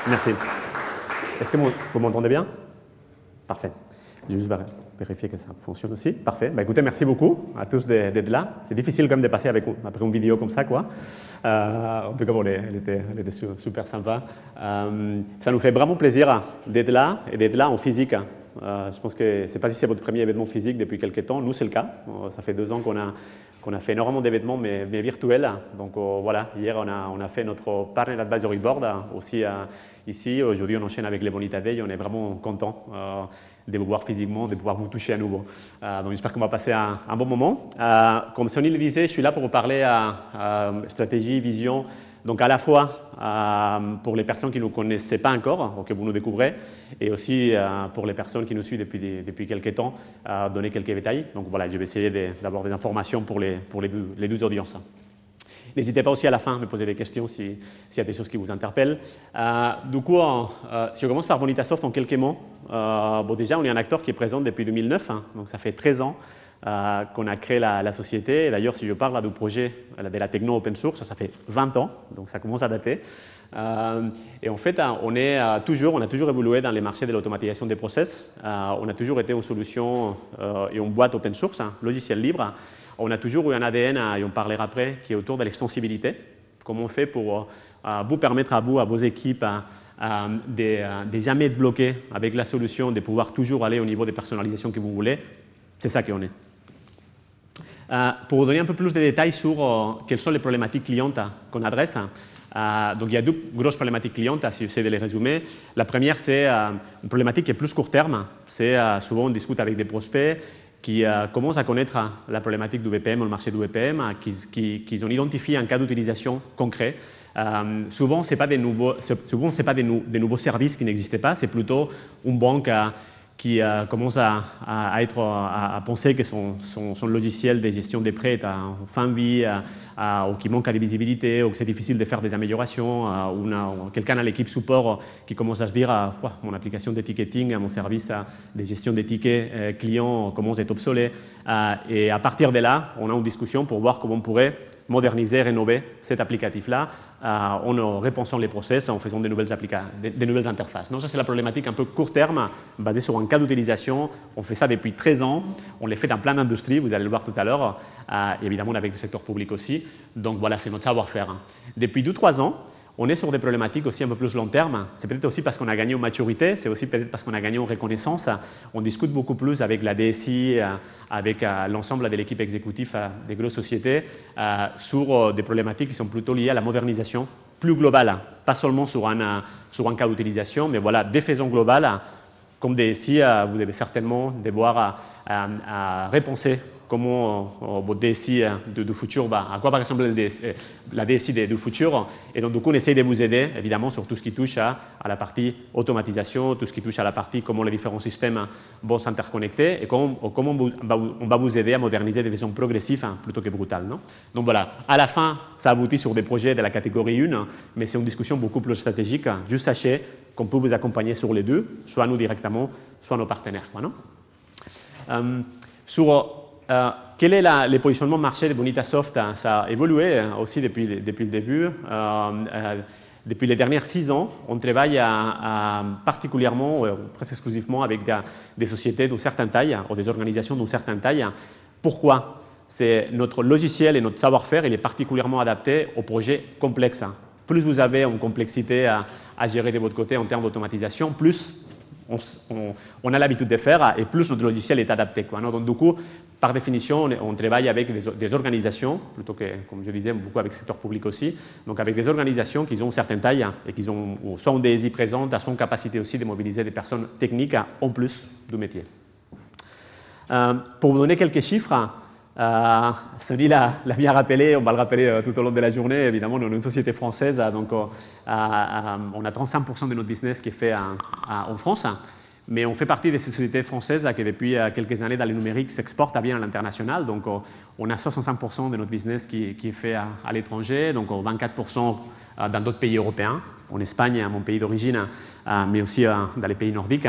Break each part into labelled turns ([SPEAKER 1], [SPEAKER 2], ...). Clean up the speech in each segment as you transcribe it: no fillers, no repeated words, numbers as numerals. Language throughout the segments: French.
[SPEAKER 1] Merci. Est-ce que vous m'entendez bien? Parfait. Je vais juste vérifier que ça fonctionne aussi. Parfait. Bah, écoutez, merci beaucoup à tous d'être là. C'est difficile quand même de passer après une vidéo comme ça, quoi. En tout cas, bon, elle était super sympa. Ça nous fait vraiment plaisir d'être là et d'être là en physique. Je pense que je ne sais pas si c'est votre premier événement physique depuis quelques temps. Nous, c'est le cas. Ça fait 2 ans qu'on a fait énormément d'événements, mais virtuels. Donc voilà, hier, on a fait notre Partner Advisory Board aussi ici. Aujourd'hui, on enchaîne avec les Bonita Day. On est vraiment content de vous voir physiquement, de pouvoir vous toucher à nouveau. Donc j'espère qu'on va passer un bon moment. Comme Sonny le disait, je suis là pour vous parler stratégie, vision. Donc à la fois pour les personnes qui ne nous connaissaient pas encore, ou que vous nous découvrez, et aussi pour les personnes qui nous suivent depuis quelques temps, donner quelques détails. Donc voilà, je vais essayer d'avoir des informations pour les 12 audiences. N'hésitez pas aussi à la fin à me poser des questions s'il y a des choses qui vous interpellent. Du coup, si on commence par Bonitasoft en quelques mots, bon, déjà, on est un acteur qui est présent depuis 2009, donc ça fait 13 ans qu'on a créé la société. D'ailleurs, si je parle du projet de la techno open source, ça fait 20 ans, donc ça commence à dater. Et en fait, on a toujours évolué dans les marchés de l'automatisation des process. On a toujours été une solution et une boîte open source, logiciel libre. On a toujours eu un ADN, et on parlera après, qui est autour de l'extensibilité. Comment on fait pour vous permettre à vous, à vos équipes, de jamais être bloqué avec la solution, de pouvoir toujours aller au niveau des personnalisations que vous voulez. C'est ça qu'on est. Pour vous donner un peu plus de détails sur quelles sont les problématiques clientes qu'on adresse, donc il y a 2 grosses problématiques clientes, si j'essaie de les résumer. La première, c'est une problématique qui est plus court terme. C'est souvent on discute avec des prospects qui commencent à connaître la problématique du VPM ou le marché du VPM, qu'ils ont identifié un cas d'utilisation concret. Souvent, ce n'est pas des nouveaux services qui n'existaient pas, c'est plutôt une banque qui commence à penser que son logiciel de gestion des prêts est en fin de vie, ou qui manque de visibilité, ou que c'est difficile de faire des améliorations, ou quelqu'un à l'équipe support qui commence à se dire mon application de ticketing, mon service de gestion des tickets clients commence à être obsolète. Et à partir de là, on a une discussion pour voir comment on pourrait moderniser, rénover cet applicatif-là en repensant les process, en faisant des nouvelles interfaces. Donc ça, c'est la problématique un peu court terme, basée sur un cas d'utilisation. On fait ça depuis 13 ans. On les fait dans plein d'industries, vous allez le voir tout à l'heure, évidemment avec le secteur public aussi. Donc voilà, c'est notre savoir-faire. Depuis 2-3 ans, on est sur des problématiques aussi un peu plus long terme. C'est peut-être aussi parce qu'on a gagné en maturité, c'est aussi peut-être parce qu'on a gagné en reconnaissance. On discute beaucoup plus avec la DSI, avec l'ensemble de l'équipe exécutive des grosses sociétés sur des problématiques qui sont plutôt liées à la modernisation plus globale, pas seulement sur un cas d'utilisation, mais voilà, des faisons globales. Comme DSI, vous devez certainement devoir repenser comment votre DSI du futur, à quoi va ressembler la DSI du futur. Et donc, du coup, on essaie de vous aider, évidemment, sur tout ce qui touche à la partie automatisation, tout ce qui touche à la partie comment les différents systèmes vont s'interconnecter et comment on va vous aider à moderniser de façon progressive plutôt que brutale. Non? Donc voilà, à la fin, ça aboutit sur des projets de la catégorie 1, mais c'est une discussion beaucoup plus stratégique. Juste sachez qu'on peut vous accompagner sur les deux, soit nous directement, soit nos partenaires. Non? Quel est le positionnement marché de Bonitasoft? Ça a évolué aussi depuis le début. Depuis les dernières 6 ans, on travaille particulièrement, presque exclusivement avec des sociétés d'une certaine taille ou des organisations d'une certaine taille. Pourquoi? C'est notre logiciel et notre savoir-faire, il est particulièrement adapté aux projets complexes. Plus vous avez une complexité à gérer de votre côté en termes d'automatisation, plus on a l'habitude de faire et plus notre logiciel est adapté. Donc, du coup, par définition, on travaille avec des organisations, plutôt que, comme je disais, beaucoup avec le secteur public aussi, donc avec des organisations qui ont une certaine taille et qui ont soit une DSI présente, soit une capacité aussi de mobiliser des personnes techniques en plus du métier. Pour vous donner quelques chiffres, Sonny l'a bien rappelé, on va le rappeler tout au long de la journée. Évidemment, on est une société française, donc on a 35% de notre business qui est fait en France, mais on fait partie de ces sociétés françaises qui, depuis quelques années, dans le numérique, s'exportent bien à l'international. Donc, on a 65% de notre business qui est fait à l'étranger, donc 24% dans d'autres pays européens, en Espagne, mon pays d'origine, mais aussi dans les pays nordiques.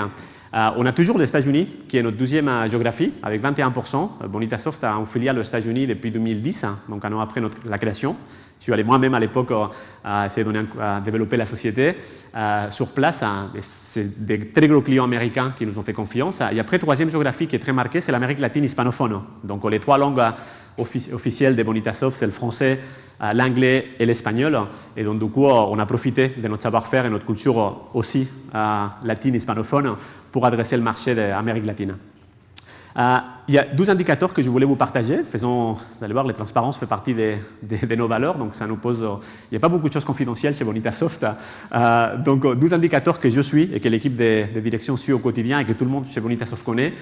[SPEAKER 1] On a toujours les États-Unis, qui est notre deuxième géographie, avec 21%. Bonitasoft a une filiale aux États-Unis depuis 2010, donc un an après la création. suis allé moi-même à l'époque essayer de développer la société sur place. C'est des très gros clients américains qui nous ont fait confiance. Et après, troisième géographie qui est très marquée, c'est l'Amérique latine hispanophone. Donc les trois langues officielles de Bonitasoft, c'est le français, l'anglais et l'espagnol. Et donc du coup, on a profité de notre savoir-faire et notre culture aussi latine hispanophone pour adresser le marché de l'Amérique latine. Il y a 12 indicateurs que je voulais vous partager. Vous allez voir, la transparence fait partie de nos valeurs, donc ça nous pose... il n'y a pas beaucoup de choses confidentielles chez Bonitasoft. Donc 12 indicateurs que je suis et que l'équipe de direction suit au quotidien et que tout le monde chez Bonitasoft connaît.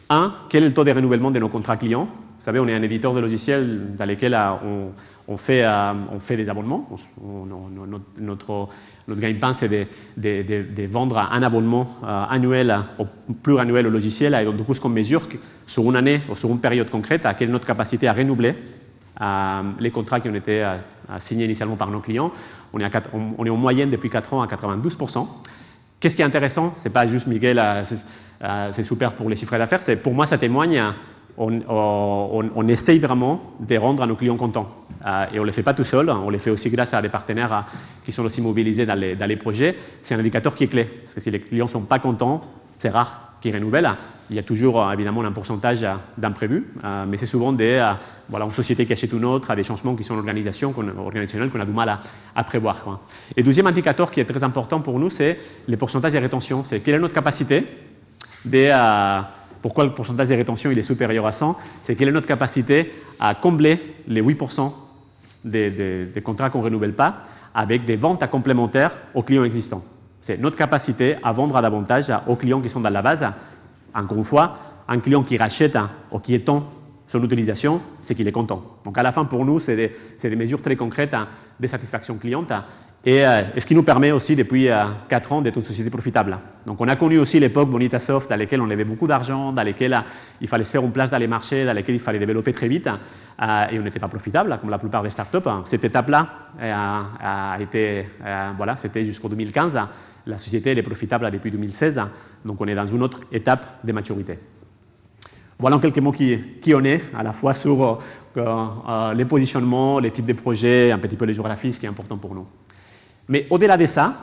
[SPEAKER 1] Un, quel est le taux de renouvellement de nos contrats clients? Vous savez, on est un éditeur de logiciels dans lequel on fait des abonnements. Notre gagne-pain, c'est de vendre un abonnement annuel ou pluriannuel au logiciel. Et donc, du coup, ce qu'on mesure sur une année ou sur une période concrète, quelle est notre capacité à renouveler les contrats qui ont été signés initialement par nos clients. On est en moyenne depuis 4 ans à 92%. Qu'est-ce qui est intéressant? Ce n'est pas juste Miguel, c'est super pour les chiffres d'affaires. Pour moi, ça témoigne. On essaye vraiment de rendre à nos clients contents. Et on ne le fait pas tout seul, on le fait aussi grâce à des partenaires qui sont aussi mobilisés dans les projets. C'est un indicateur qui est clé, parce que si les clients ne sont pas contents, c'est rare qu'ils renouvellent. Il y a toujours évidemment un pourcentage d'imprévus, mais c'est souvent une société qui achète une autre, des changements qui sont organisationnels qu'on a du mal à prévoir, quoi. Et deuxième indicateur qui est très important pour nous, c'est le pourcentage de rétention. C'est quelle est notre capacité pourquoi le pourcentage de rétention il est supérieur à 100? C'est quelle est notre capacité à combler les 8% des contrats qu'on ne renouvelle pas avec des ventes à complémentaires aux clients existants. C'est notre capacité à vendre davantage aux clients qui sont dans la base. Encore une fois, un client qui rachète ou qui étend son utilisation, c'est qu'il est content. Donc à la fin, pour nous, c'est des mesures très concrètes de satisfaction cliente. Et ce qui nous permet aussi, depuis 4 ans, d'être une société profitable. Donc, on a connu aussi l'époque Bonitasoft, dans laquelle on levait beaucoup d'argent, dans laquelle il fallait se faire une place dans les marchés, dans laquelle il fallait développer très vite, et on n'était pas profitable, comme la plupart des startups. Cette étape-là a été, c'était jusqu'en 2015. La société elle est profitable depuis 2016, donc on est dans une autre étape de maturité. Voilà en quelques mots qui on est, à la fois sur les positionnements, les types de projets, un petit peu les géographies, ce qui est important pour nous. Mais au-delà de ça,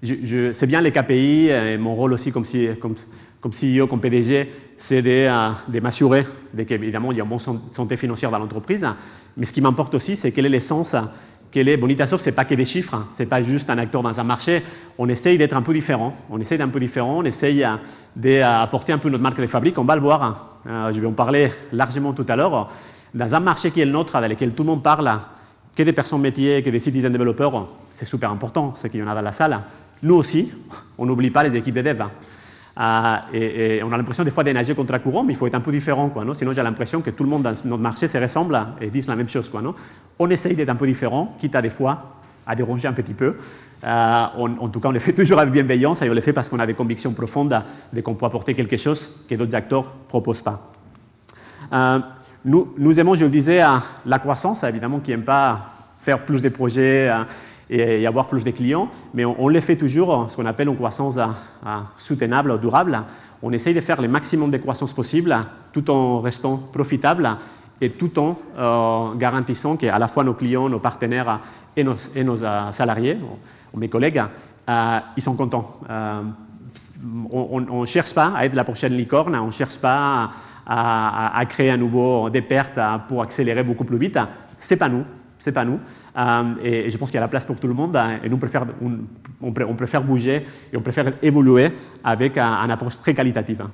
[SPEAKER 1] c'est bien les KPI, et mon rôle aussi comme CEO, comme PDG, c'est de m'assurer qu'évidemment il y a une bonne santé financière dans l'entreprise. Mais ce qui m'importe aussi, c'est quel est l'essence. Bonitasoft, ce n'est pas que des chiffres, ce n'est pas juste un acteur dans un marché. On essaye d'être un peu différent. On essaye d'apporter un peu notre marque de fabrique. On va le voir. Je vais en parler largement tout à l'heure. Dans un marché qui est le nôtre, dans lequel tout le monde parle, que des personnes métiers, que des citizen développeurs, c'est super important, ce qu'il y en a dans la salle. Nous aussi, on n'oublie pas les équipes de dev. Et on a l'impression des fois de nager contre courant, mais il faut être un peu différent, quoi, non? Sinon, j'ai l'impression que tout le monde dans notre marché se ressemble et disent la même chose, quoi, non? On essaye d'être un peu différent, quitte à des fois à déranger un petit peu. En tout cas, on le fait toujours avec bienveillance et on le fait parce qu'on a des convictions profondes de qu'on peut apporter quelque chose que d'autres acteurs ne proposent pas. Nous aimons, je le disais, la croissance, évidemment, qui n'aime pas faire plus de projets et avoir plus de clients, mais on les fait toujours, ce qu'on appelle une croissance soutenable, durable. On essaye de faire le maximum de croissance possible tout en restant profitable et tout en garantissant qu'à la fois nos clients, nos partenaires et nos salariés, mes collègues, ils sont contents. On ne cherche pas à être la prochaine licorne, on ne cherche pas à créer à nouveau des pertes pour accélérer beaucoup plus vite. Ce n'est pas nous. C'est pas nous. Et je pense qu'il y a la place pour tout le monde. Et nous, on préfère bouger et on préfère évoluer avec une approche très qualitative.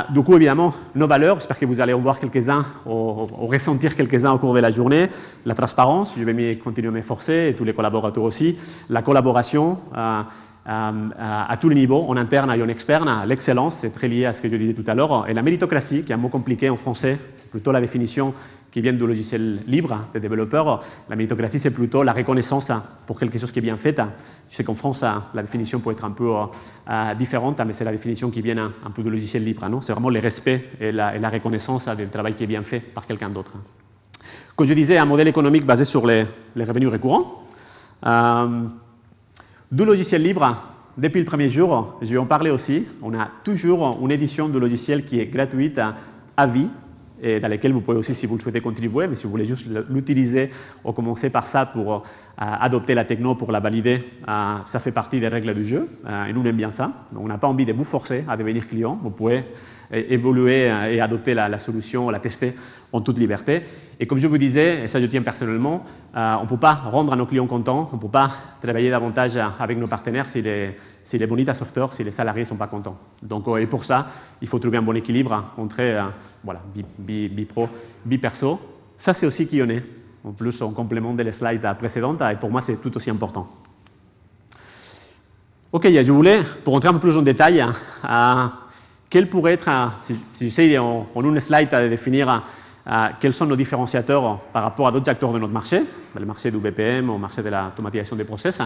[SPEAKER 1] Du coup, évidemment, nos valeurs, j'espère que vous allez en voir quelques-uns, ou ressentir quelques-uns au cours de la journée. La transparence, je vais continuer à m'efforcer, et tous les collaborateurs aussi. La collaboration à tous les niveaux, en interne et en externe. L'excellence, c'est très lié à ce que je disais tout à l'heure. Et la méritocratie, qui est un mot compliqué en français, c'est plutôt la définition qui vient du logiciel libre des développeurs. La méritocratie, c'est plutôt la reconnaissance pour quelque chose qui est bien fait. Je sais qu'en France, la définition peut être un peu différente, mais c'est la définition qui vient un peu du logiciel libre. C'est vraiment le respect et la reconnaissance du travail qui est bien fait par quelqu'un d'autre. Comme je disais, un modèle économique basé sur les revenus récurrents. Du logiciel libre, depuis le premier jour, je vais en parler aussi. On a toujours une édition de logiciel qui est gratuite à vie et dans lesquels vous pouvez aussi, si vous le souhaitez, contribuer, mais si vous voulez juste l'utiliser ou commencer par ça pour adopter la techno, pour la valider, ça fait partie des règles du jeu, et nous on aime bien ça. Donc, on n'a pas envie de vous forcer à devenir client, vous pouvez évoluer et adopter la solution, la tester en toute liberté. Et comme je vous disais, et ça je tiens personnellement, on ne peut pas rendre à nos clients contents, on ne peut pas travailler davantage avec nos partenaires si les Bonita Software, si les salariés ne sont pas contents. Donc, et pour ça, il faut trouver un bon équilibre entre voilà, bi-pro, bi-perso. Ça, c'est aussi qui on est. En plus, on complémente les slides précédentes, et pour moi, c'est tout aussi important. OK, je voulais, pour entrer un peu plus en détail, quel pourrait être, si j'essaie en une slide à définir quels sont nos différenciateurs par rapport à d'autres acteurs de notre marché, le marché du BPM, au marché de l'automatisation des process,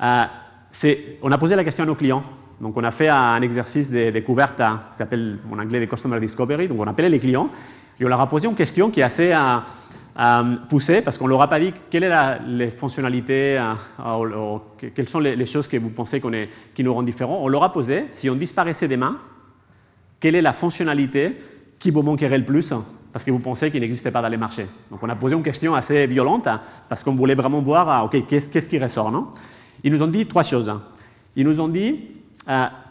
[SPEAKER 1] on a posé la question à nos clients. Donc, on a fait un exercice de découverte qui s'appelle en anglais de Customer Discovery. Donc, on appelait les clients et on leur a posé une question qui est assez poussée parce qu'on ne leur a pas dit quelles sont les fonctionnalités, quelles sont les choses que vous pensez qui nous rendent différents. On leur a posé, si on disparaissait demain, quelle est la fonctionnalité qui vous manquerait le plus parce que vous pensez qu'il n'existait pas dans les marchés. Donc, on a posé une question assez violente parce qu'on voulait vraiment voir OK, qu'est-ce qui ressort, non? Ils nous ont dit 3 choses. Ils nous ont dit,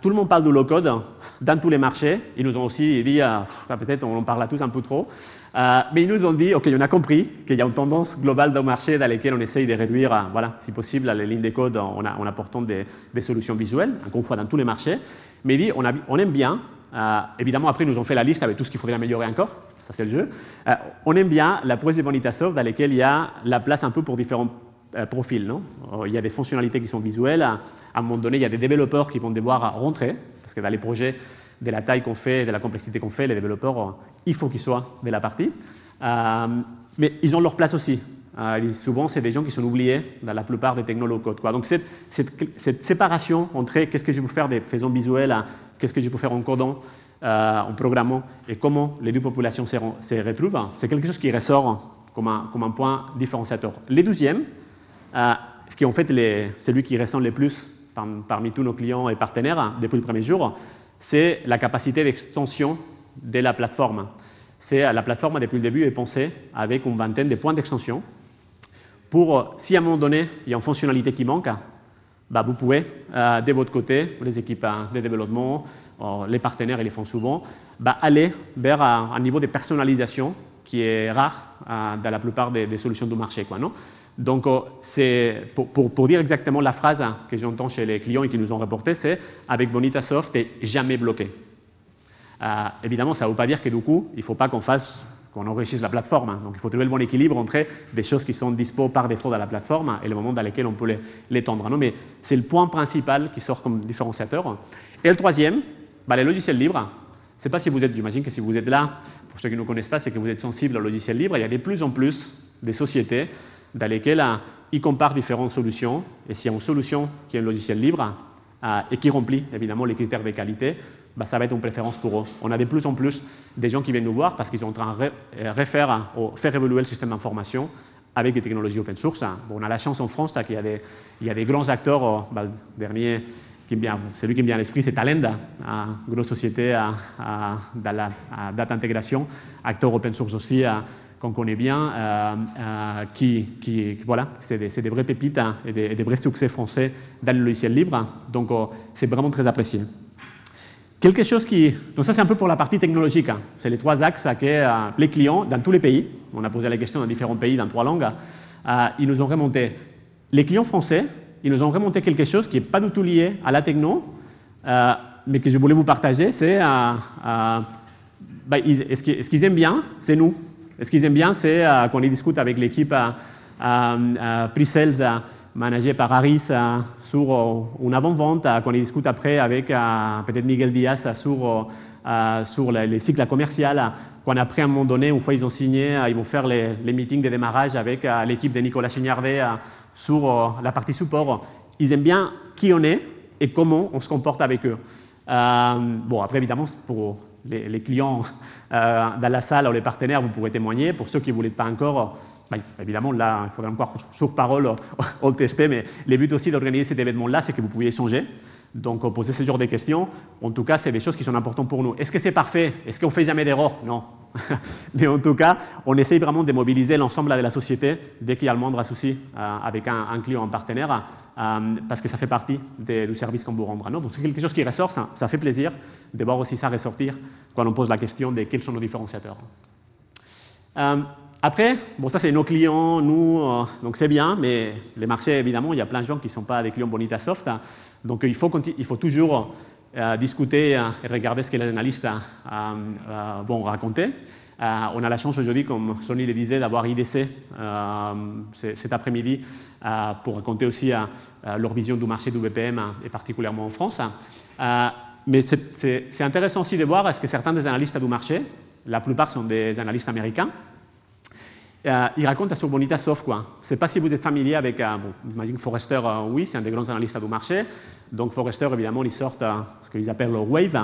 [SPEAKER 1] tout le monde parle de low-code dans tous les marchés. Ils nous ont aussi dit, peut-être on en parle tous un peu trop, mais ils nous ont dit, OK, on a compris qu'il y a une tendance globale dans le marché dans laquelle on essaye de réduire, voilà, si possible, les lignes de code en apportant des solutions visuelles, encore une fois dans tous les marchés. Mais ils disent, on aime bien, évidemment après ils nous ont fait la liste avec tout ce qu'il faudrait améliorer encore, ça c'est le jeu. On aime bien l'approche de Bonitasoft dans laquelle il y a la place un peu pour différents profil, non? Il y a des fonctionnalités qui sont visuelles. À un moment donné, il y a des développeurs qui vont devoir rentrer, parce que dans les projets de la taille qu'on fait, de la complexité qu'on fait, les développeurs, il faut qu'ils soient de la partie. Mais ils ont leur place aussi. Souvent, c'est des gens qui sont oubliés dans la plupart des techno low-code. Donc, cette séparation entre qu'est-ce que je peux faire des faisons visuels, qu'est-ce que je peux faire en codant, en programmant, et comment les deux populations se retrouvent, c'est quelque chose qui ressort comme un point différenciateur. Les deuxièmes, ce qui est en fait celui qui ressent le plus parmi tous nos clients et partenaires depuis le premier jour, c'est la capacité d'extension de la plateforme. La plateforme, depuis le début, est pensée avec une vingtaine de points d'extension pour, si à un moment donné, il y a une fonctionnalité qui manque, vous pouvez, de votre côté, les équipes de développement, les partenaires, ils les font souvent, aller vers un niveau de personnalisation qui est rare dans la plupart des solutions du marché, non? Donc, c'est pour dire exactement la phrase que j'entends chez les clients et qui nous ont reporté, c'est « avec Bonitasoft, tu n'es jamais bloqué ». Évidemment, ça ne veut pas dire que du coup, il ne faut pas qu'on enrichisse la plateforme. Donc, il faut trouver le bon équilibre entre des choses qui sont dispo par défaut dans la plateforme et le moment dans lequel on peut l'étendre. Non, mais c'est le point principal qui sort comme différenciateur. Et le troisième, les logiciels libres. Je ne sais pas si vous êtes, j'imagine que si vous êtes là, pour ceux qui ne connaissent pas, c'est que vous êtes sensible au logiciel libre. Il y a de plus en plus des sociétés dans lesquelles ils comparent différentes solutions. Et s'il y a une solution qui est un logiciel libre et qui remplit évidemment les critères de qualité, ça va être une préférence pour eux. On a de plus en plus des gens qui viennent nous voir parce qu'ils sont en train de faire évoluer le système d'information avec des technologies open source. On a la chance en France qu'il y a des grands acteurs. Le dernier, celui qui me vient à l'esprit, c'est Talend, une grosse société dans la data intégration, acteur open source aussi, qu'on connaît bien, voilà, c'est des vraies pépites et des vrais succès français dans le logiciel libre. Donc, c'est vraiment très apprécié. Quelque chose donc ça, c'est un peu pour la partie technologique. C'est les 3 axes que les clients, dans tous les pays, on a posé la question dans différents pays, dans 3 langues, ils nous ont remonté. Les clients français, ils nous ont remonté quelque chose qui n'est pas du tout lié à la techno, mais que je voulais vous partager, c'est ce qu'ils aiment bien, c'est nous. Et ce qu'ils aiment bien, c'est qu'on y discute avec l'équipe pre-sales managée par Harris sur une avant-vente, qu'on y discute après avec peut-être Miguel Diaz sur les cycles commerciaux, qu'on après, à un moment donné, une fois ils ont signé, ils vont faire les meetings de démarrage avec l'équipe de Nicolas Chignardet sur la partie support. Ils aiment bien qui on est et comment on se comporte avec eux. Après, évidemment, pour les clients dans la salle ou les partenaires, vous pourrez témoigner. Pour ceux qui ne voulaient pas encore, évidemment, là, il faudrait encore sur parole le tester, mais le but aussi d'organiser cet événement-là, c'est que vous puissiez échanger. Donc, poser ce genre de questions, en tout cas, c'est des choses qui sont importantes pour nous. Est-ce que c'est parfait? Est-ce qu'on ne fait jamais d'erreur? Non. Mais en tout cas, on essaye vraiment de mobiliser l'ensemble de la société dès qu'il y a le moindre souci avec un client, un partenaire, parce que ça fait partie du service qu'on vous rendra. Donc c'est quelque chose qui ressort, ça fait plaisir de voir aussi ça ressortir quand on pose la question de quels sont nos différenciateurs. Après, bon, ça c'est nos clients, nous, donc c'est bien, mais les marchés, évidemment, il y a plein de gens qui ne sont pas des clients Bonitasoft, donc il faut toujours discuter et regarder ce que les analystes vont raconter. On a la chance aujourd'hui, comme Sonny le disait, d'avoir IDC cet après-midi pour raconter aussi leur vision du marché du BPM, et particulièrement en France. Mais c'est intéressant aussi de voir est-ce que certains des analystes du marché, la plupart sont des analystes américains, ils racontent sur Bonitasoft, quoi. Je ne sais pas si vous êtes familier avec, bon, j'imagine Forrester, oui, c'est un des grands analystes du marché. Donc Forrester, évidemment, ils sortent ce qu'ils appellent leur wave.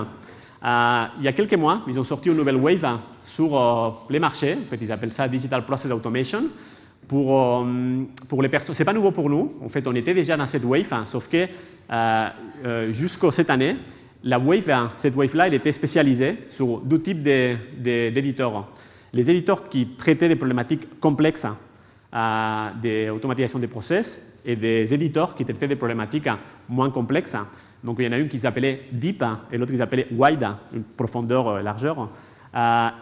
[SPEAKER 1] Il y a quelques mois, ils ont sorti une nouvelle wave sur les marchés. En fait, ils appellent ça Digital Process Automation. Pour les personnes, ce n'est pas nouveau pour nous. En fait, on était déjà dans cette wave, sauf que jusqu'à cette année, cette wave-là, elle était spécialisée sur deux types d'éditeurs. Les éditeurs qui traitaient des problématiques complexes d'automatisation des process et des éditeurs qui traitaient des problématiques moins complexes. Donc, il y en a une qui s'appelait Deep et l'autre qui s'appelait Wide, une profondeur, largeur.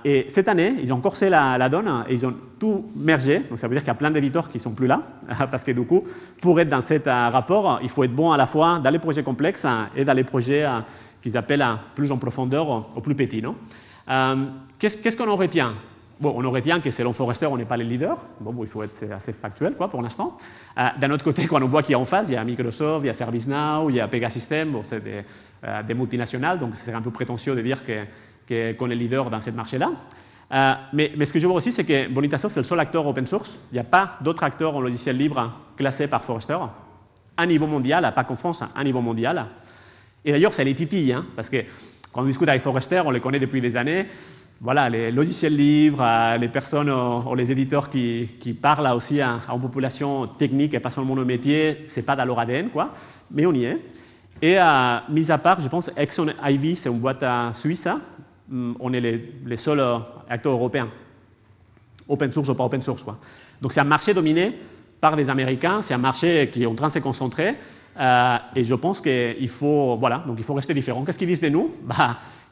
[SPEAKER 1] Et cette année, ils ont corsé la donne et ils ont tout mergé. Donc, ça veut dire qu'il y a plein d'éditeurs qui ne sont plus là parce que du coup, pour être dans ce rapport, il faut être bon à la fois dans les projets complexes et dans les projets qu'ils appellent plus en profondeur ou plus petits. Qu'est-ce qu'on en retient? Bon, on en retient que selon Forrester, on n'est pas les leaders. Bon, il faut être assez factuel pour l'instant. D'un autre côté, quand on voit qu'il y a en face, il y a Microsoft, il y a ServiceNow, il y a Pegasystems, bon, c'est des multinationales, donc c'est un peu prétentieux de dire qu'on est leader dans ce marché-là. Mais ce que je vois aussi, c'est que Bonitasoft, c'est le seul acteur open source. Il n'y a pas d'autres acteurs en logiciel libre classés par Forrester, à niveau mondial, pas qu'en France, à niveau mondial. Et d'ailleurs, c'est les titillent, parce que quand on discute avec Forrester, on les connaît depuis des années. Voilà, les logiciels libres, les personnes ou les éditeurs qui parlent aussi à une population technique et pas seulement au métier, ce n'est pas dans leur ADN, quoi, mais on y est. Et mis à part, je pense, Exxon Ivy, c'est une boîte suisse, on est les seuls acteurs européens, open source ou pas open source, quoi. Donc c'est un marché dominé par des Américains, c'est un marché qui est en train de se concentrer, et je pense qu'il faut, voilà, donc il faut rester différent. Qu'est-ce qu'ils disent de nous?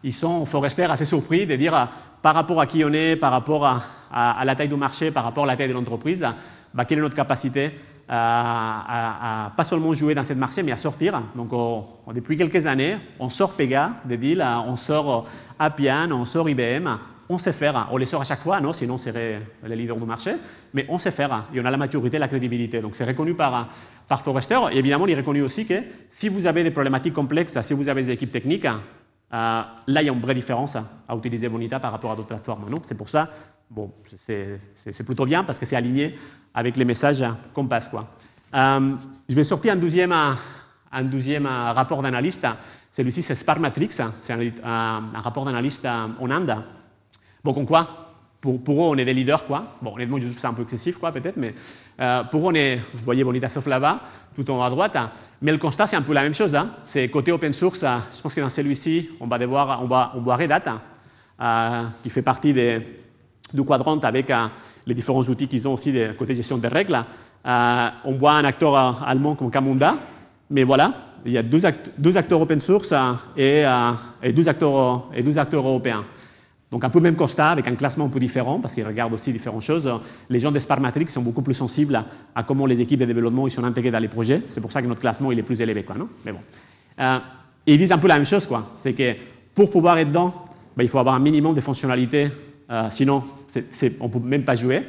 [SPEAKER 1] Ils sont, Forrester, assez surpris de dire par rapport à qui on est, par rapport à la taille du marché, par rapport à la taille de l'entreprise, quelle est notre capacité à pas seulement jouer dans ce marché, mais à sortir. Donc, depuis quelques années, on sort Pega des deals, on sort Appian, on sort IBM, on sait faire. On les sort à chaque fois, non, sinon on serait les leaders du marché, mais on sait faire et on a la maturité, la crédibilité. Donc, c'est reconnu par Forrester. Et évidemment, il est reconnu aussi que si vous avez des problématiques complexes, si vous avez des équipes techniques, là, il y a une vraie différence à utiliser Bonita par rapport à d'autres plateformes. C'est pour ça, bon, c'est plutôt bien parce que c'est aligné avec les messages qu'on passe, quoi. Je vais sortir un deuxième rapport d'analyste. Celui-ci, c'est Sparkmatrix. C'est un rapport d'analyste en Inde. Bon, comme quoi, pour eux, on est des leaders, quoi. Bon, honnêtement, je trouve ça un peu excessif, quoi, peut-être, mais pour eux, on est, vous voyez Bonitasoft là-bas, tout en haut à droite. Mais le constat, c'est un peu la même chose. C'est côté open source, je pense que dans celui-ci, on voit Red Hat, qui fait partie du quadrant avec les différents outils qu'ils ont aussi de côté gestion des règles. On voit un acteur allemand comme Camunda, mais voilà, il y a deux acteurs open source et deux acteurs européens. Donc un peu le même constat avec un classement un peu différent parce qu'ils regardent aussi différentes choses. Les gens de Sparkmatrix sont beaucoup plus sensibles à comment les équipes de développement ils sont intégrées dans les projets. C'est pour ça que notre classement il est plus élevé, quoi, non? Mais bon. Et ils disent un peu la même chose, quoi. C'est que pour pouvoir être dedans, il faut avoir un minimum de fonctionnalités. Sinon, on ne peut même pas jouer.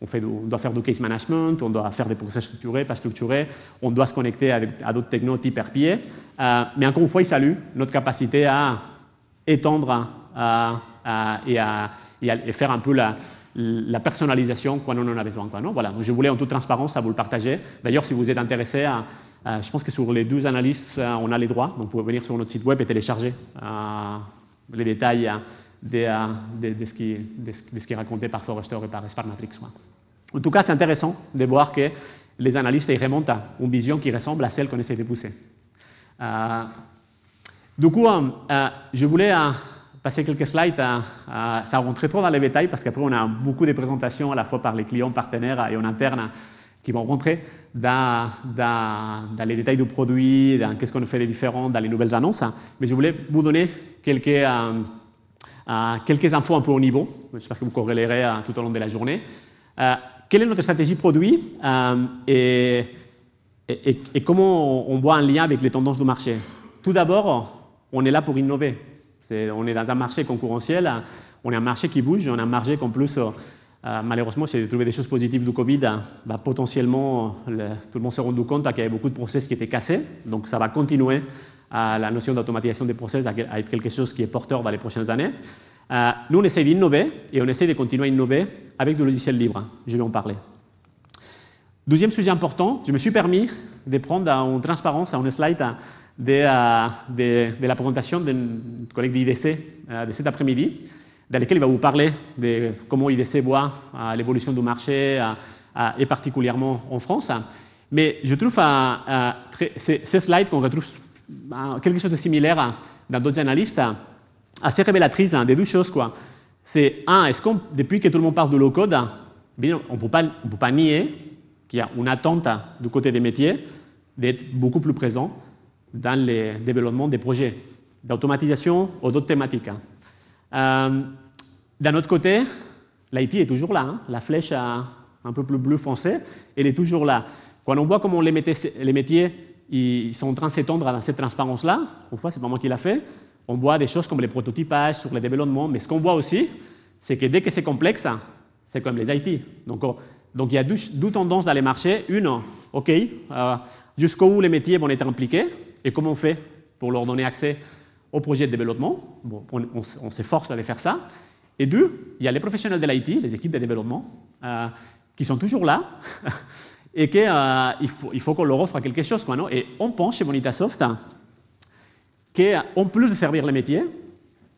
[SPEAKER 1] On doit faire du case management, on doit faire des process structurés, pas structurés, on doit se connecter à d'autres technos type RPA. Mais encore une fois, ils saluent notre capacité à étendre et faire un peu la personnalisation quand on en a besoin, quoi, non? Voilà. Donc, je voulais en toute transparence à vous le partager. D'ailleurs, si vous êtes intéressé, je pense que sur les deux analystes, on a les droits. Donc, vous pouvez venir sur notre site web et télécharger les détails de ce qui est raconté par Forrester et par Sparkmatrix. En tout cas, c'est intéressant de voir que les analystes ils remontent à une vision qui ressemble à celle qu'on essaie de pousser. Du coup, je voulais passer quelques slides sans rentrer trop dans les détails, parce qu'après, on a beaucoup de présentations à la fois par les clients partenaires et en interne qui vont rentrer dans les détails du produit, dans qu'est-ce qu'on fait de différent, dans les nouvelles annonces. Mais je voulais vous donner quelques infos un peu au niveau. J'espère que vous corrélerez tout au long de la journée. Quelle est notre stratégie produit et comment on voit un lien avec les tendances du marché. Tout d'abord, on est là pour innover. On est dans un marché concurrentiel, on est un marché qui bouge, on est un marché qu'en plus, malheureusement, si j'ai trouvé des choses positives du Covid, potentiellement, tout le monde s'est rendu compte qu'il y avait beaucoup de process qui étaient cassés. Donc, ça va continuer la notion d'automatisation des process à être quelque chose qui est porteur dans les prochaines années. Nous, on essaie d'innover et on essaie de continuer à innover avec du logiciel libre. Je vais en parler. Deuxième sujet important, je me suis permis de prendre en transparence un slide de la présentation de notre collègue d'IDC de cet après-midi, dans lequel il va vous parler de comment IDC voit l'évolution du marché et particulièrement en France. Mais je trouve ces slides qu'on retrouve quelque chose de similaire dans d'autres analystes, assez révélatrice de deux choses. C'est est-ce qu'on, depuis que tout le monde parle de low-code, on ne peut pas nier qu'il y a une attente du côté des métiers d'être beaucoup plus présent dans le développement des projets d'automatisation ou d'autres thématiques. D'un autre côté, l'IT est toujours là. La flèche un peu plus bleu foncé, elle est toujours là. Quand on voit comment les métiers ils sont en train de s'étendre dans cette transparence-là, une fois, ce n'est pas moi qui l'a fait, on voit des choses comme les prototypages sur le développement, mais ce qu'on voit aussi, c'est que dès que c'est complexe, c'est comme les IT. Donc il y a deux tendances dans les marchés. Une, OK, jusqu'où les métiers vont être impliqués et comment on fait pour leur donner accès au projet de développement. Bon, on s'efforce d'aller faire ça. Et deux, il y a les professionnels de l'IT, les équipes de développement, qui sont toujours là et qu'il faut qu'on leur offre quelque chose. Non? Et on pense chez Bonitasoft qu'en plus de servir les métiers,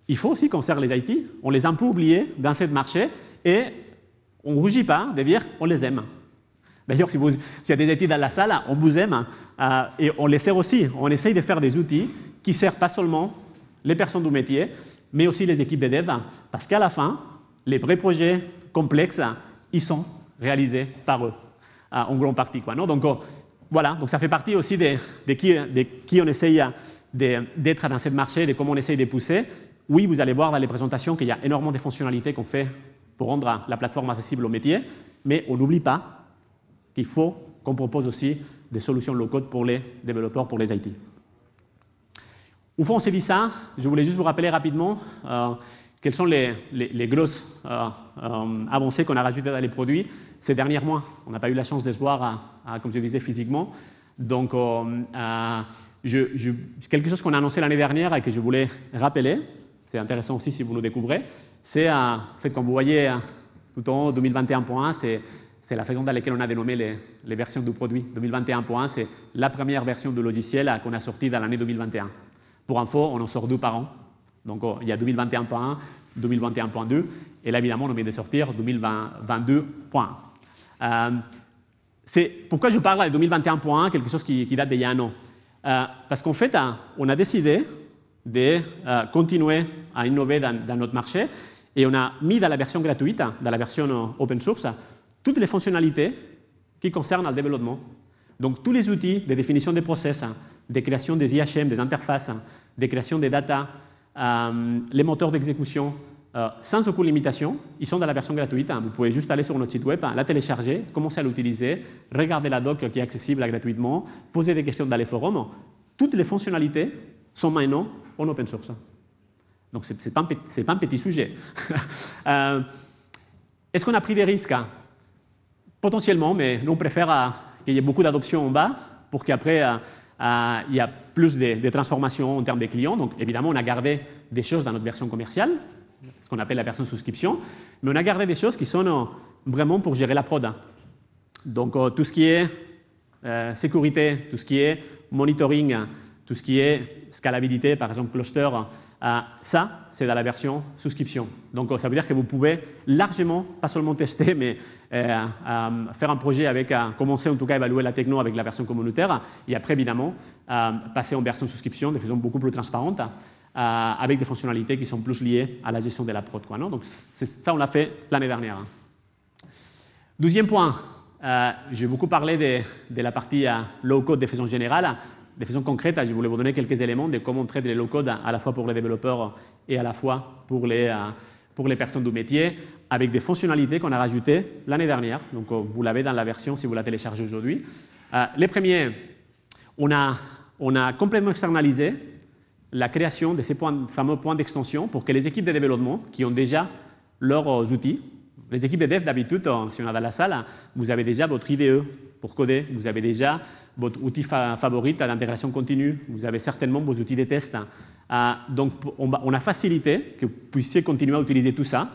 [SPEAKER 1] il faut aussi qu'on sert les IT. On les a un peu oubliés dans ce marché et on ne rougit pas de dire on les aime. D'ailleurs, s'il y a des IT dans la salle, on vous aime et on les sert aussi. On essaye de faire des outils qui servent pas seulement les personnes du métier, mais aussi les équipes de dev, parce qu'à la fin, les vrais projets complexes, ils sont réalisés par eux, en grande partie. Non? Donc, voilà, donc ça fait partie aussi de qui on essaye d'être dans ce marché, de comment on essaye de pousser. Oui, vous allez voir dans les présentations qu'il y a énormément de fonctionnalités qu'on fait pour rendre la plateforme accessible aux métiers, mais on n'oublie pas qu'il faut qu'on propose aussi des solutions low-code pour les développeurs, pour les IT. Une fois on s'est dit ça, je voulais juste vous rappeler rapidement quelles sont les grosses avancées qu'on a rajoutées dans les produits ces derniers mois. On n'a pas eu la chance de se voir, comme je disais, physiquement. Donc, quelque chose qu'on a annoncé l'année dernière et que je voulais rappeler, c'est intéressant aussi si vous le découvrez, c'est en fait, comme vous voyez tout en haut, 2021.1, c'est la façon dans laquelle on a dénommé les versions du produit. 2021.1, c'est la première version du logiciel qu'on a sortie dans l'année 2021. Pour info, on en sort 2 par an. Donc, il y a 2021.1, 2021.2, et là, évidemment, on vient de sortir 2022.1. C'est pourquoi je parle de 2021.1, quelque chose qui date d'il y a un an. Parce qu'en fait, on a décidé de continuer à innover dans notre marché et on a mis dans la version gratuite, dans la version open source, toutes les fonctionnalités qui concernent le développement. Donc, tous les outils de définition des process, de création des IHM, des interfaces, de création des data, les moteurs d'exécution, sans aucune limitation, ils sont dans la version gratuite. Vous pouvez juste aller sur notre site web, la télécharger, commencer à l'utiliser, regarder la doc qui est accessible gratuitement, poser des questions dans les forums. Toutes les fonctionnalités sont maintenant en open source. Donc, ce n'est pas un petit sujet. Est-ce qu'on a pris des risques? Potentiellement, mais nous, on préfère qu'il y ait beaucoup d'adoption en bas pour qu'après, il y a plus de transformations en termes de clients. Donc, évidemment, on a gardé des choses dans notre version commerciale, ce qu'on appelle la version souscription, mais on a gardé des choses qui sont vraiment pour gérer la prod. Donc, tout ce qui est sécurité, tout ce qui est monitoring, tout ce qui est scalabilité, par exemple cluster, ça, c'est dans la version souscription. Donc, ça veut dire que vous pouvez largement, pas seulement tester, mais faire un projet avec, commencer en tout cas à évaluer la techno avec la version communautaire, et après, évidemment, passer en version souscription de façon beaucoup plus transparente. avec des fonctionnalités qui sont plus liées à la gestion de la prod, quoi, non? Donc ça, on l'a fait l'année dernière. Deuxième point, j'ai beaucoup parlé de la partie low-code de façon générale. De façon concrète, je voulais vous donner quelques éléments de comment on traite les low-code à la fois pour les développeurs et à la fois pour les personnes du métier, avec des fonctionnalités qu'on a rajoutées l'année dernière. Donc, vous l'avez dans la version si vous la téléchargez aujourd'hui. Les premiers, on a complètement externalisé la création de ces fameux points d'extension pour que les équipes de développement qui ont déjà leurs outils, les équipes de dev d'habitude, si on est dans la salle, vous avez déjà votre IDE pour coder, vous avez déjà votre outil favori d'intégration continue, vous avez certainement vos outils de test. Donc, on a facilité que vous puissiez continuer à utiliser tout ça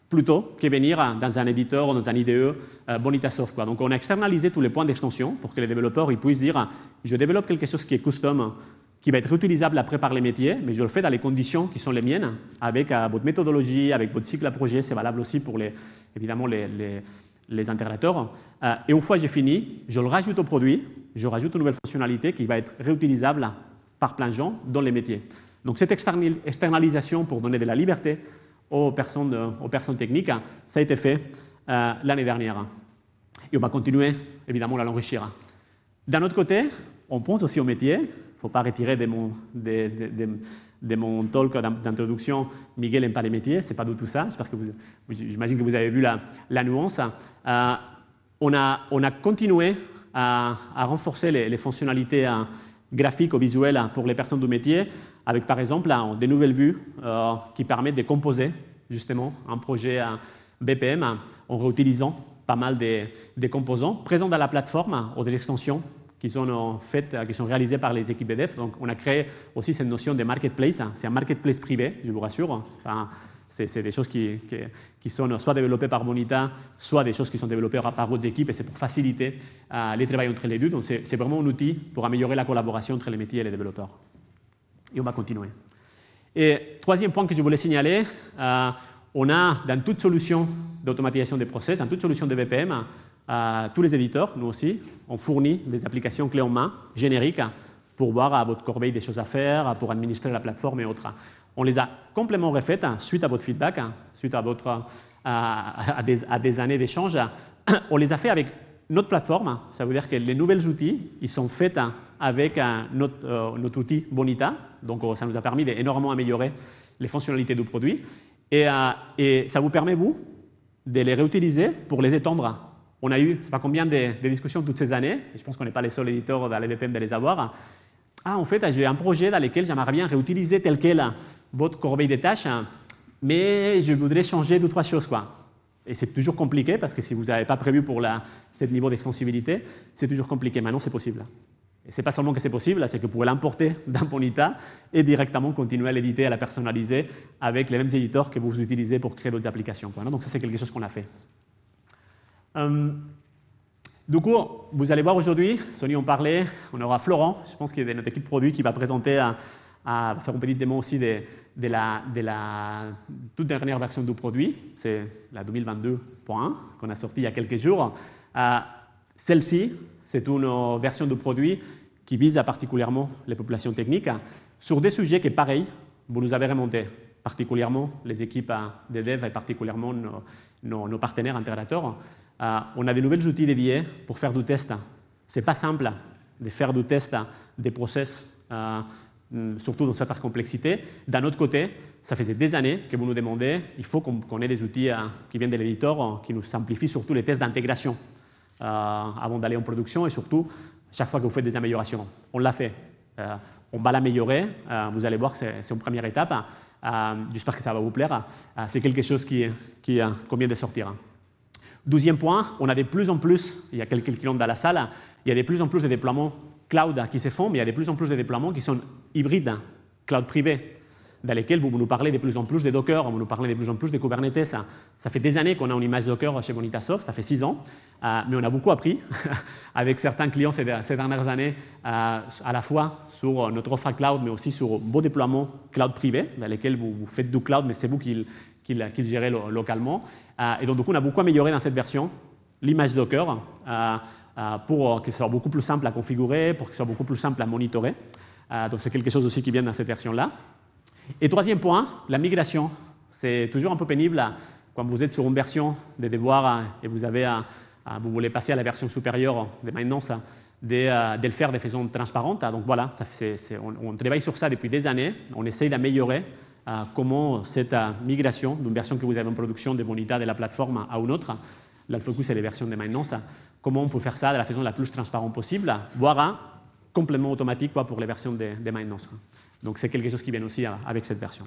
[SPEAKER 1] plutôt que venir dans un éditeur ou dans un IDE Bonitasoft, quoi. Donc, on a externalisé tous les points d'extension pour que les développeurs ils puissent dire je développe quelque chose qui est custom, qui va être réutilisable après par les métiers, mais je le fais dans les conditions qui sont les miennes, avec votre méthodologie, avec votre cycle à projet. C'est valable aussi pour, évidemment, les intégrateurs. Et une fois que j'ai fini, je le rajoute au produit, je rajoute une nouvelle fonctionnalité qui va être réutilisable par plein de gens dans les métiers. Donc, cette externalisation pour donner de la liberté aux personnes techniques, ça a été fait l'année dernière. Et on va continuer, évidemment, à l'enrichir. D'un autre côté, on pense aussi au métier. Il ne faut pas retirer de mon talk d'introduction, Miguel n'aime pas les métiers, ce n'est pas du tout ça. J'imagine que vous avez vu la nuance. On a continué à renforcer les fonctionnalités graphiques ou visuelles pour les personnes du métier, avec par exemple des nouvelles vues qui permettent de composer justement un projet BPM en réutilisant pas mal des composants présents dans la plateforme ou des extensions qui sont réalisées par les équipes de dev. Donc, on a créé aussi cette notion de marketplace. C'est un marketplace privé, je vous rassure. Enfin, c'est des choses qui sont soit développées par Bonita, soit des choses qui sont développées par d'autres équipes, et c'est pour faciliter les travaux entre les deux. Donc, c'est vraiment un outil pour améliorer la collaboration entre les métiers et les développeurs. Et on va continuer. Et troisième point que je voulais signaler, on a dans toute solution d'automatisation des process, dans toute solution de BPM, tous les éditeurs, nous aussi, on fournit des applications clés en main génériques pour voir à votre corbeille des choses à faire, pour administrer la plateforme et autres. On les a complètement refaites suite à votre feedback, suite à des années d'échanges. On les a fait avec notre plateforme. Ça veut dire que les nouvelles outils, ils sont faits avec notre outil Bonita. Donc, ça nous a permis d'énormément améliorer les fonctionnalités du produit. Et ça vous permet, vous, de les réutiliser pour les étendre. On a eu, je ne sais pas combien de discussions toutes ces années, et je pense qu'on n'est pas les seuls éditeurs dans les BPM de les avoir. En fait, j'ai un projet dans lequel j'aimerais bien réutiliser tel quel votre corbeille de tâches, mais je voudrais changer 2 ou 3 choses, quoi. Et c'est toujours compliqué, parce que si vous n'avez pas prévu pour ce niveau d'extensibilité, c'est toujours compliqué. Maintenant, c'est possible. Et ce n'est pas seulement que c'est possible, c'est que vous pouvez l'importer dans Bonita et directement continuer à l'éditer, à la personnaliser avec les mêmes éditeurs que vous utilisez pour créer d'autres applications, quoi. Donc ça, c'est quelque chose qu'on a fait. Du coup, vous allez voir aujourd'hui, Sony en parlait, on aura Florent, je pense qu'il y a notre équipe produit qui va présenter, à faire une petite démo aussi de la toute dernière version du produit, c'est la 2022.1 qu'on a sortie il y a quelques jours. Celle-ci, c'est une version du produit qui vise particulièrement les populations techniques sur des sujets qui, pareil, vous nous avez remontés, particulièrement les équipes de dev et particulièrement nos partenaires intégrateurs. On a des nouveaux outils dédiés pour faire du test. Ce n'est pas simple de faire du test des process, surtout dans certaines complexités. D'un autre côté, ça faisait des années que vous nous demandez, il faut qu'on ait des outils qui viennent de l'éditeur, qui nous simplifient surtout les tests d'intégration avant d'aller en production et surtout chaque fois que vous faites des améliorations. On l'a fait. On va l'améliorer. Vous allez voir que c'est une première étape. J'espère que ça va vous plaire. C'est quelque chose qui vient de sortir. Deuxième point, on a de plus en plus, il y a quelques clients dans la salle, il y a de plus en plus de déploiements cloud qui se font, mais il y a de plus en plus de déploiements qui sont hybrides, cloud privé, dans lesquels vous nous parlez de plus en plus de Docker, vous nous parlez de plus en plus de Kubernetes. Ça fait des années qu'on a une image Docker chez Bonitasoft, ça fait 6 ans, mais on a beaucoup appris avec certains clients ces dernières années, à la fois sur notre offre cloud, mais aussi sur vos déploiements cloud privés, dans lesquels vous faites du cloud, mais c'est vous qui le gérez localement. Et donc, du coup, on a beaucoup amélioré dans cette version l'image Docker pour que ce soit beaucoup plus simple à configurer, pour que ce soit beaucoup plus simple à monitorer. Donc, c'est quelque chose aussi qui vient dans cette version-là. Et troisième point, la migration. C'est toujours un peu pénible quand vous êtes sur une version de devoir et vous voulez passer à la version supérieure de maintenance, de le faire de façon transparente. Donc voilà, on travaille sur ça depuis des années. On essaye d'améliorer comment cette migration d'une version que vous avez en production de Bonita de la plateforme à une autre, là le focus c'est les versions de maintenance, comment on peut faire ça de la façon la plus transparente possible, voire complètement automatique pour les versions de maintenance. Donc c'est quelque chose qui vient aussi avec cette version.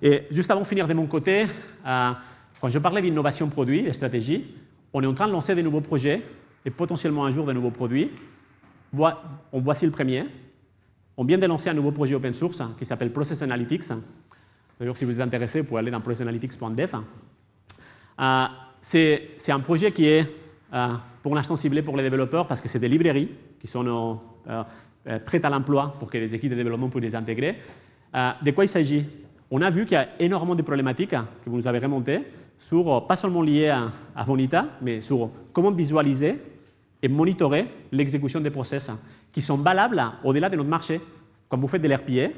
[SPEAKER 1] Et juste avant de finir de mon côté, quand je parlais d'innovation produit, de stratégie, on est en train de lancer de nouveaux projets et potentiellement un jour de nouveaux produits. Voici le premier. On vient de lancer un nouveau projet open source qui s'appelle Process Analytics. D'ailleurs, si vous êtes intéressé, vous pouvez aller dans processanalytics.dev. C'est un projet qui est pour l'instant ciblé pour les développeurs parce que c'est des librairies qui sont prêtes à l'emploi pour que les équipes de développement puissent les intégrer. De quoi il s'agit? On a vu qu'il y a énormément de problématiques que vous nous avez remontées, pas seulement liées à Bonita, mais sur comment visualiser et monitorer l'exécution des process qui sont valables au-delà de notre marché. Quand vous faites de l'RPA,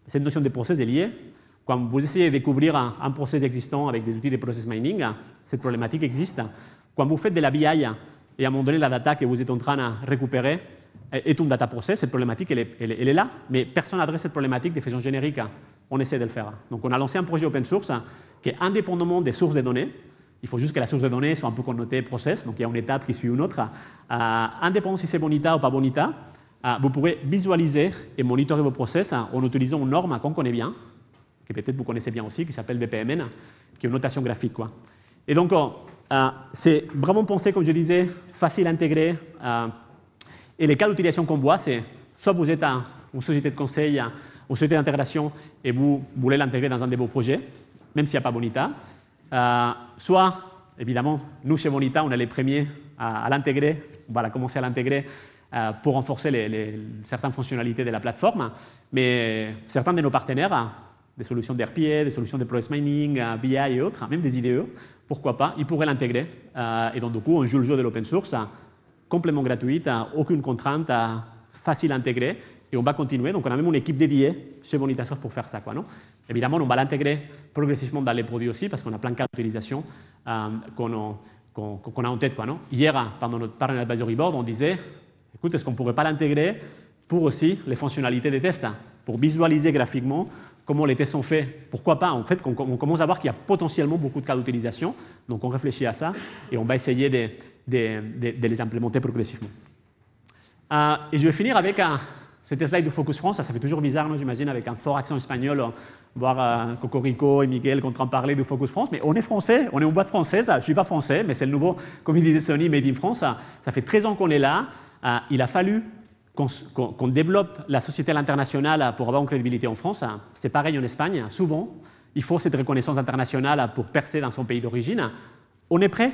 [SPEAKER 1] cette notion de process est liée. Quand vous essayez de découvrir un process existant avec des outils de process mining, cette problématique existe. Quand vous faites de la BI et à un moment donné, la data que vous êtes en train de récupérer est une data process, cette problématique, elle est là, mais personne n'adresse cette problématique de façon générique. On essaie de le faire. Donc, on a lancé un projet open source qui est indépendamment des sources de données. Il faut juste que la source de données soit un peu connotée process, donc il y a une étape qui suit une autre. Indépendamment si c'est Bonita ou pas Bonita, vous pourrez visualiser et monitorer vos process en utilisant une norme qu'on connaît bien, que peut-être vous connaissez bien aussi, qui s'appelle BPMN, qui est une notation graphique. Et donc, c'est vraiment pensé, comme je disais, facile à intégrer. Et les cas d'utilisation qu'on voit, c'est soit vous êtes une société de conseil, une société d'intégration et vous voulez l'intégrer dans un de vos projets, même s'il n'y a pas Bonita. Soit, évidemment, nous chez Bonita, on est les premiers à l'intégrer, on va commencer à l'intégrer pour renforcer certaines fonctionnalités de la plateforme, mais certains de nos partenaires, des solutions d'RPA, des solutions de process mining, BI et autres, même des IDE, pourquoi pas, ils pourraient l'intégrer. Et donc, du coup, on joue le jeu de l'open source, complètement gratuite, aucune contrainte, facile à intégrer, et on va continuer. Donc, on a même une équipe dédiée chez Bonitasoft pour faire ça. Non? Évidemment, on va l'intégrer progressivement dans les produits aussi, parce qu'on a plein de cas d'utilisation qu'on a en tête. Non? Hier, pendant notre Partner Advisory Board, on disait, écoute, est-ce qu'on ne pourrait pas l'intégrer pour aussi les fonctionnalités des tests, pour visualiser graphiquement comment les tests sont faits? Pourquoi pas? En fait, on commence à voir qu'il y a potentiellement beaucoup de cas d'utilisation, donc on réfléchit à ça, et on va essayer de les implémenter progressivement. Et je vais finir avec cette slide de Focus France. Ça fait toujours bizarre, j'imagine, avec un fort accent espagnol, voir Cocorico et Miguel qui sont en train de parler de Focus France. Mais on est français, on est une boîte française. Je ne suis pas français, mais c'est le nouveau, comme il disait Sony, Made in France. Ça fait 13 ans qu'on est là. Il a fallu qu'on développe la société à l'international pour avoir une crédibilité en France. C'est pareil en Espagne. Souvent, il faut cette reconnaissance internationale pour percer dans son pays d'origine. On est prêt,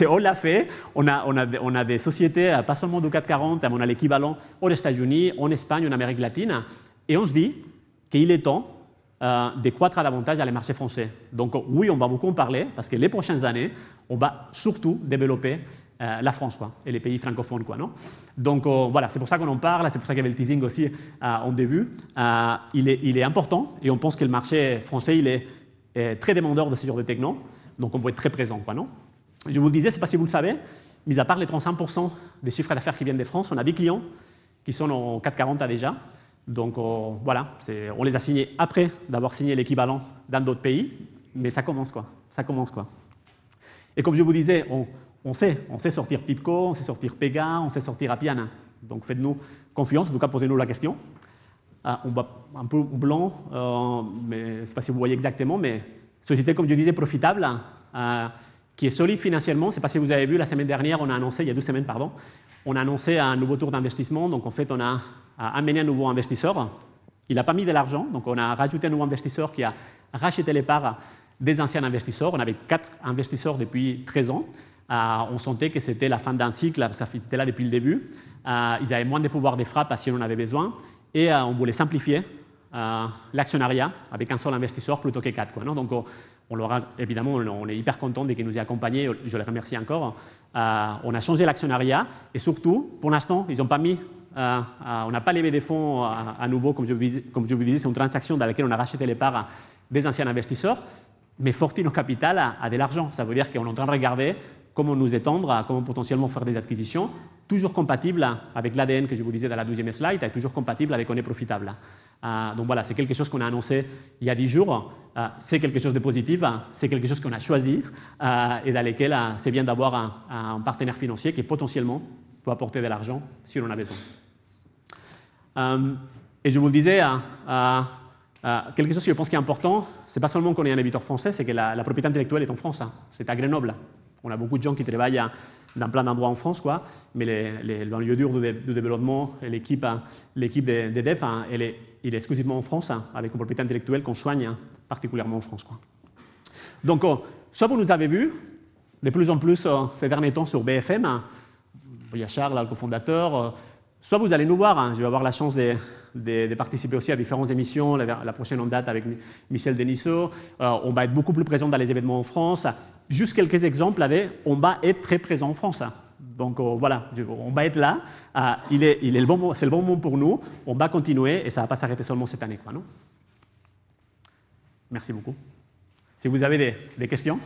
[SPEAKER 1] on l'a fait, on a des sociétés, pas seulement du CAC 40, on a l'équivalent aux États-Unis, en Espagne, en Amérique latine, et on se dit qu'il est temps de croître davantage dans les marchés français. Donc oui, on va beaucoup en parler, parce que les prochaines années, on va surtout développer la France et les pays francophones. Non? Donc voilà, c'est pour ça qu'on en parle, c'est pour ça qu'il y avait le teasing aussi en début. Il est important, et on pense que le marché français il est très demandeur de ce genre de techno. Donc, on peut être très présent. Non? Je vous le disais, je ne sais pas si vous le savez, mis à part les 35% des chiffres d'affaires qui viennent de France, on a 10 clients qui sont en 440 déjà. Donc, voilà, on les a signés après d'avoir signé l'équivalent dans d'autres pays, mais ça commence. Ça commence. Et comme je vous disais, on sait sortir TIBCO, on sait sortir Pega, on sait sortir Appian. Donc, faites-nous confiance, en tout cas, posez-nous la question. On va un peu blanc, mais je ne sais pas si vous voyez exactement, mais société, comme je disais, profitable, qui est solide financièrement. Je ne sais pas si vous avez vu, la semaine dernière, on a annoncé, il y a 2 semaines, pardon, on a annoncé un nouveau tour d'investissement. Donc, en fait, on a amené un nouveau investisseur. Il n'a pas mis de l'argent, donc on a rajouté un nouveau investisseur qui a racheté les parts des anciens investisseurs. On avait 4 investisseurs depuis 13 ans. On sentait que c'était la fin d'un cycle, ça était là depuis le début. Ils avaient moins de pouvoir de frappe si on en avait besoin. Et on voulait simplifier l'actionnariat avec un seul investisseur plutôt que 4. Non? Donc, évidemment, on est hyper content de qu'ils nous aient accompagnés. Je les remercie encore. On a changé l'actionnariat et surtout, pour l'instant, ils n'ont pas mis on n'a pas levé des fonds à nouveau, comme je vous disais, c'est une transaction dans laquelle on a racheté les parts des anciens investisseurs, mais Fortino Capital a de l'argent. Ça veut dire qu'on est en train de regarder comment nous étendre, comment potentiellement faire des acquisitions, toujours compatibles avec l'ADN que je vous disais dans la 12e slide, et toujours compatible avec on est profitable. Donc voilà, c'est quelque chose qu'on a annoncé il y a 10 jours, c'est quelque chose de positif, c'est quelque chose qu'on a choisi et dans lequel c'est bien d'avoir un partenaire financier qui potentiellement peut apporter de l'argent si on en a besoin. Et je vous le disais, quelque chose que je pense qui est important, ce n'est pas seulement qu'on est un éditeur français, c'est que la propriété intellectuelle est en France, c'est à Grenoble. On a beaucoup de gens qui travaillent dans plein d'endroits en France, mais le lieu dur de développement, l'équipe des devs, il est exclusivement en France, avec une propriété intellectuelle qu'on soigne particulièrement en France. Donc, soit vous nous avez vus, de plus en plus ces derniers temps sur BFM, il y a Charles, le cofondateur, soit vous allez nous voir, je vais avoir la chance de participer aussi à différentes émissions, la prochaine en date avec Michel Denisot, on va être beaucoup plus présent dans les événements en France. Juste quelques exemples, on va être très présent en France. Donc voilà, on va être là, c'est le bon moment pour nous, on va continuer et ça ne va pas s'arrêter seulement cette année. Non ? Merci beaucoup. Si vous avez des questions ?